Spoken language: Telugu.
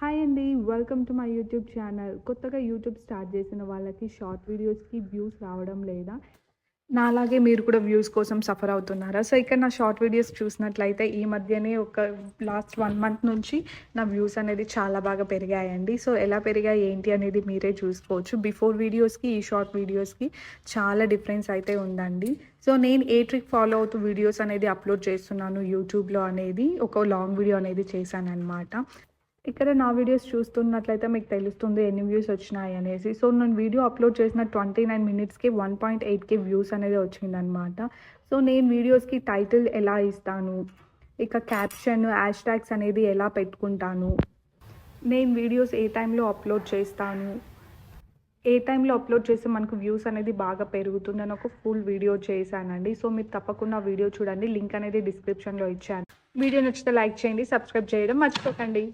హాయ్ అండి. Welcome to my YouTube channel. కొత్తగా యూట్యూబ్ స్టార్ట్ చేసిన వాళ్ళకి షార్ట్ వీడియోస్‌కి వ్యూస్ రావడం లేదా? నాలాగే మీరు కూడా వ్యూస్ కోసం సఫర్ అవుతున్నారా? సో, ఇక్కడ నా షార్ట్ వీడియోస్ చూసినట్లయితే ఈ మధ్యనే ఒక లాస్ట్ 1 మంత్ నుంచి నా వ్యూస్ అనేది చాలా బాగా పెరిగాయండి. సో, ఎలా పెరిగాయి ఏంటి అనేది మీరే చూసుకోవచ్చు. బిఫోర్ వీడియోస్‌కి, ఈ షార్ట్ వీడియోస్‌కి చాలా డిఫరెన్స్ అయితే ఉందండి. సో, నేను ఏ ట్రిక్ ఫాలో అవుతూ వీడియోస్ అనేది అప్‌లోడ్ చేస్తున్నాను యూట్యూబ్‌లో అనేది ఒక లాంగ్ వీడియో అనేది చేశాననమాట. ఇక్కడ నా వీడియోస్ చూస్తున్నట్లయితే మీకు తెలుస్తుంది ఎన్ని వ్యూస్ వచ్చినాయి అనేసి. సో, నేను వీడియో అప్‌లోడ్ చేసిన 29 మినిట్స్‌కి 1.8K వ్యూస్ అనేది వచ్చిందనమాట. సో, నేను వీడియోస్‌కి టైటిల్ ఎలా ఇస్తాను, ఇక క్యాప్షన్, హ్యాష్ ట్యాగ్స్ అనేది ఎలా పెట్టుకుంటాను, నేను వీడియోస్ ఏ టైంలో అప్‌లోడ్ చేస్తాను, ఏ టైంలో అప్‌లోడ్ చేస్తే మనకు వ్యూస్ అనేది బాగా పెరుగుతుందని ఒక ఫుల్ వీడియో చేశానండి. సో, మీరు తప్పకుండా వీడియో చూడండి. లింక్ అనేది డిస్క్రిప్షన్‌లో ఇచ్చాను. వీడియో నచ్చితే లైక్ చేయండి, సబ్స్క్రైబ్ చేయడం మర్చిపోకండి.